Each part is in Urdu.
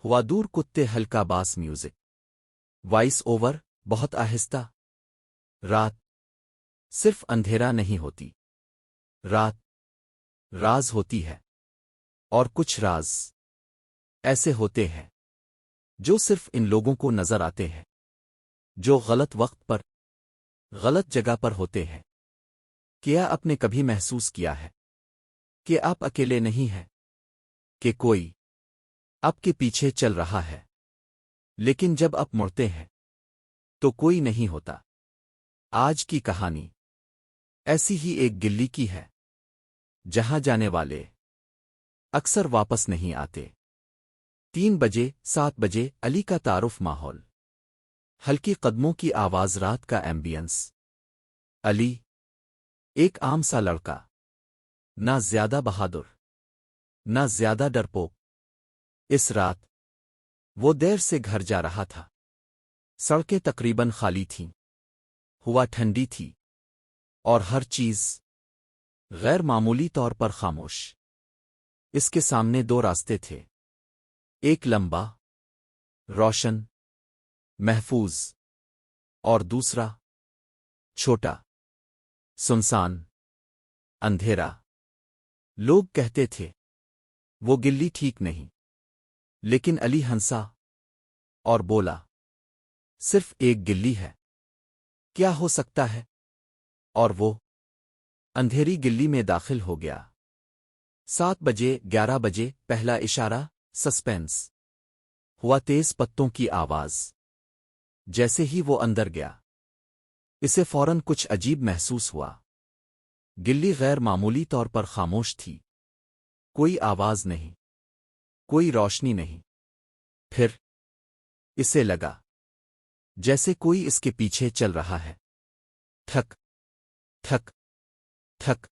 ہوا دور کتے ہلکا باس میوزک وائس اوور بہت آہستہ رات صرف اندھیرا نہیں ہوتی رات راز ہوتی ہے اور کچھ راز ایسے ہوتے ہیں جو صرف ان لوگوں کو نظر آتے ہیں جو غلط وقت پر غلط جگہ پر ہوتے ہیں کیا آپ نے کبھی محسوس کیا ہے کہ آپ اکیلے نہیں ہیں کہ کوئی آپ کے پیچھے چل رہا ہے لیکن جب آپ مڑتے ہیں تو کوئی نہیں ہوتا آج کی کہانی ایسی ہی ایک گلی کی ہے جہاں جانے والے اکثر واپس نہیں آتے 3 بجے 7 بجے علی کا تعارف ماحول ہلکی قدموں کی آواز رات کا ایمبینس علی ایک عام سا لڑکا نہ زیادہ بہادر نہ زیادہ ڈرپوک اس رات وہ دیر سے گھر جا رہا تھا سڑکیں تقریباً خالی تھیں ہوا ٹھنڈی تھی اور ہر چیز غیر معمولی طور پر خاموش اس کے سامنے 2 راستے تھے ایک لمبا روشن محفوظ اور دوسرا چھوٹا سنسان اندھیرا لوگ کہتے تھے وہ گلی ٹھیک نہیں لیکن علی ہنسا اور بولا صرف ایک گلی ہے کیا ہو سکتا ہے اور وہ اندھیری گلی میں داخل ہو گیا 7 بجے 11 بجے پہلا اشارہ سسپینس ہوا تیز پتوں کی آواز جیسے ہی وہ اندر گیا اسے فوراً کچھ عجیب محسوس ہوا گلی غیر معمولی طور پر خاموش تھی کوئی آواز نہیں کوئی روشنی نہیں پھر اسے لگا جیسے کوئی اس کے پیچھے چل رہا ہے تھک تھک تھک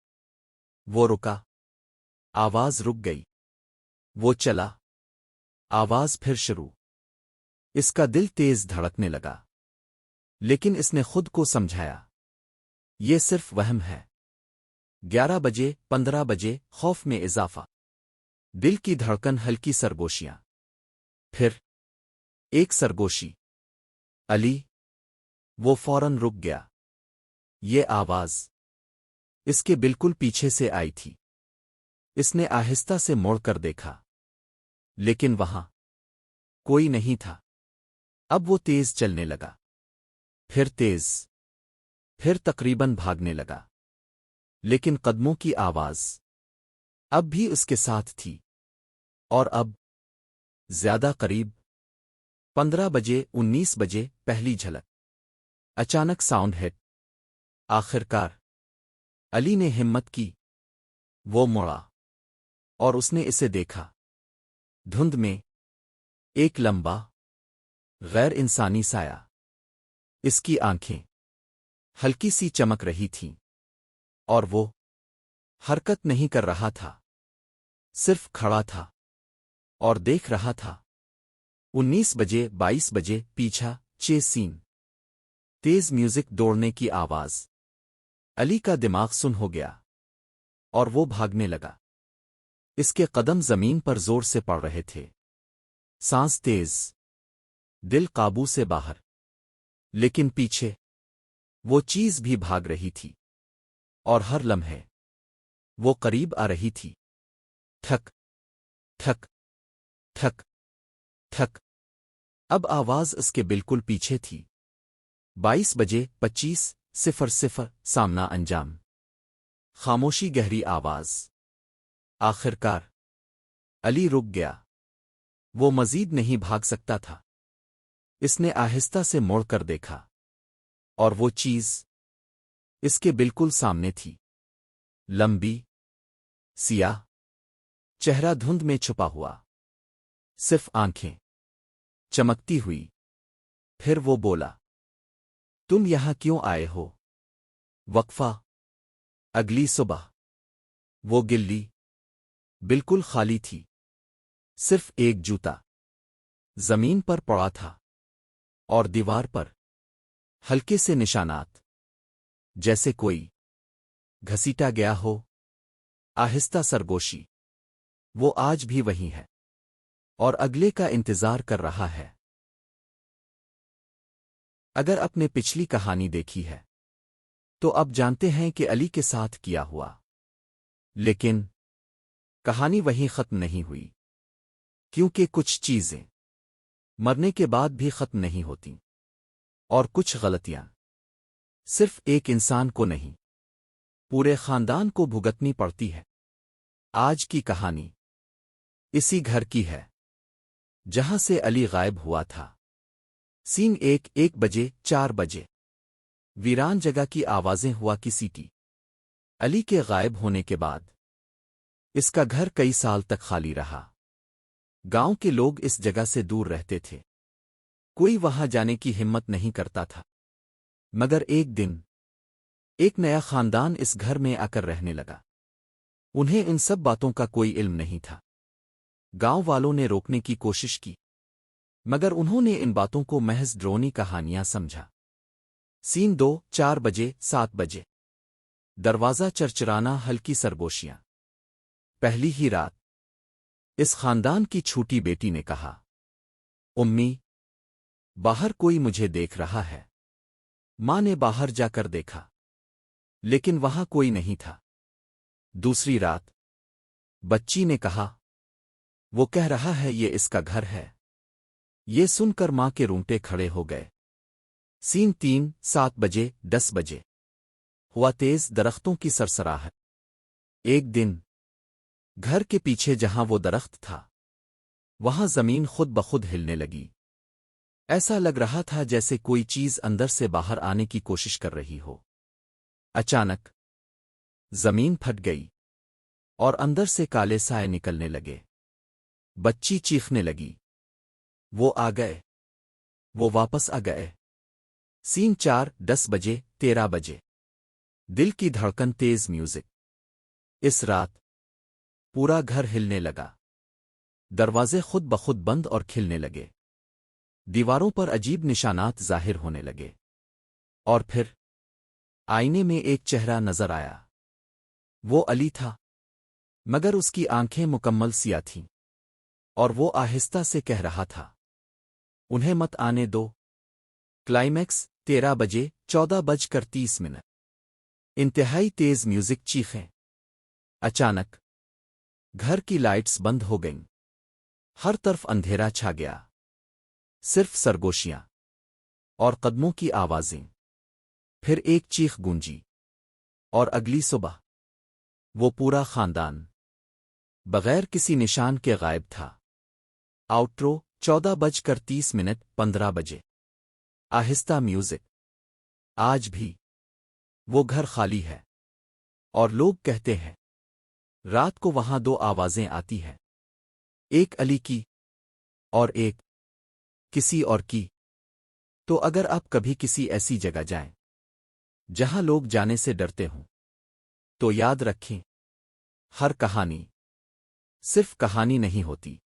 وہ رکا آواز رک گئی وہ چلا آواز پھر شروع اس کا دل تیز دھڑکنے لگا لیکن اس نے خود کو سمجھایا یہ صرف وہم ہے 11 بجے 15 بجے خوف میں اضافہ دل کی دھڑکن ہلکی سرگوشیاں پھر ایک سرگوشی علی وہ فوراً رک گیا یہ آواز اس کے بالکل پیچھے سے آئی تھی اس نے آہستہ سے موڑ کر دیکھا لیکن وہاں کوئی نہیں تھا اب وہ تیز چلنے لگا پھر تیز پھر تقریباً بھاگنے لگا لیکن قدموں کی آواز اب بھی اس کے ساتھ تھی اور اب زیادہ قریب 15 بجے 19 بجے پہلی جھلک اچانک ساؤنڈ ہٹ آخرکار علی نے ہمت کی وہ مڑا اور اس نے اسے دیکھا دھند میں ایک لمبا غیر انسانی سایہ اس کی آنکھیں ہلکی سی چمک رہی تھیں اور وہ حرکت نہیں کر رہا تھا صرف کھڑا تھا اور دیکھ رہا تھا 19 بجے 22 بجے پیچھا 6 سین تیز میوزک دوڑنے کی آواز علی کا دماغ سن ہو گیا اور وہ بھاگنے لگا اس کے قدم زمین پر زور سے پڑ رہے تھے سانس تیز دل قابو سے باہر لیکن پیچھے وہ چیز بھی بھاگ رہی تھی اور ہر لمحے وہ قریب آ رہی تھی تھک تھک تھک تھک اب آواز اس کے بالکل پیچھے تھی 22 بجے 25:00 سامنا انجام خاموشی گہری آواز آخرکار علی رک گیا وہ مزید نہیں بھاگ سکتا تھا اس نے آہستہ سے موڑ کر دیکھا اور وہ چیز اس کے بالکل سامنے تھی لمبی سیاہ چہرہ دھند میں چھپا ہوا صرف آنکھیں چمکتی ہوئی پھر وہ بولا تم یہاں کیوں آئے ہو وقفہ اگلی صبح وہ گلی بالکل خالی تھی صرف ایک جوتا زمین پر پڑا تھا اور دیوار پر ہلکے سے نشانات جیسے کوئی گھسیٹا گیا ہو آہستہ سرگوشی وہ آج بھی وہی ہے اور اگلے کا انتظار کر رہا ہے۔ اگر اپنے پچھلی کہانی دیکھی ہے تو اب جانتے ہیں کہ علی کے ساتھ کیا ہوا، لیکن کہانی وہیں ختم نہیں ہوئی، کیونکہ کچھ چیزیں مرنے کے بعد بھی ختم نہیں ہوتی، اور کچھ غلطیاں صرف ایک انسان کو نہیں پورے خاندان کو بھگتنی پڑتی ہے۔ آج کی کہانی اسی گھر کی ہے جہاں سے علی غائب ہوا تھا۔ سین 1 بجے 4 بجے ویران جگہ کی آوازیں ہوا کی سیٹی۔ علی کے غائب ہونے کے بعد اس کا گھر کئی سال تک خالی رہا۔ گاؤں کے لوگ اس جگہ سے دور رہتے تھے، کوئی وہاں جانے کی ہمت نہیں کرتا تھا۔ مگر ایک دن ایک نیا خاندان اس گھر میں آ کر رہنے لگا۔ انہیں ان سب باتوں کا کوئی علم نہیں تھا۔ گاؤں والوں نے روکنے کی کوشش کی، مگر انہوں نے ان باتوں کو محض ڈرونی کہانیاں سمجھا۔ سین 2 4 بجے 7 بجے دروازہ چرچرانا، ہلکی سرگوشیاں۔ پہلی ہی رات اس خاندان کی چھوٹی بیٹی نے کہا، امی، باہر کوئی مجھے دیکھ رہا ہے۔ ماں نے باہر جا کر دیکھا، لیکن وہاں کوئی نہیں تھا۔ دوسری رات بچی نے کہا، وہ کہہ رہا ہے یہ اس کا گھر ہے۔ یہ سن کر ماں کے رونگٹے کھڑے ہو گئے۔ سین 3 7 بجے 10 بجے ہوا تیز درختوں کی سرسراہٹ۔ ایک دن گھر کے پیچھے جہاں وہ درخت تھا وہاں زمین خود بخود ہلنے لگی۔ ایسا لگ رہا تھا جیسے کوئی چیز اندر سے باہر آنے کی کوشش کر رہی ہو۔ اچانک زمین پھٹ گئی اور اندر سے کالے سائے نکلنے لگے۔ بچی چیخنے لگی، وہ آ گئے، وہ واپس آ گئے۔ سین 4 10 بجے 13 بجے دل کی دھڑکن، تیز میوزک۔ اس رات پورا گھر ہلنے لگا، دروازے خود بخود بند اور کھلنے لگے، دیواروں پر عجیب نشانات ظاہر ہونے لگے، اور پھر آئینے میں ایک چہرہ نظر آیا۔ وہ علی تھا، مگر اس کی آنکھیں مکمل سیاہ تھیں، اور وہ آہستہ سے کہہ رہا تھا، انہیں مت آنے دو۔ کلائمیکس 13 بجے 14 بج کر 30 منٹ انتہائی تیز میوزک، چیخیں۔ اچانک گھر کی لائٹس بند ہو گئیں، ہر طرف اندھیرا چھا گیا، صرف سرگوشیاں اور قدموں کی آوازیں۔ پھر ایک چیخ گونجی، اور اگلی صبح وہ پورا خاندان بغیر کسی نشان کے غائب تھا۔ آؤٹرو 14 بج کر 30 منٹ 15 بجے آہستہ میوزک۔ آج بھی وہ گھر خالی ہے، اور لوگ کہتے ہیں رات کو وہاں دو آوازیں آتی ہیں، ایک علی کی اور ایک کسی اور کی۔ تو اگر آپ کبھی کسی ایسی جگہ جائیں جہاں لوگ جانے سے ڈرتے ہوں تو یاد رکھیں، ہر کہانی صرف کہانی نہیں ہوتی۔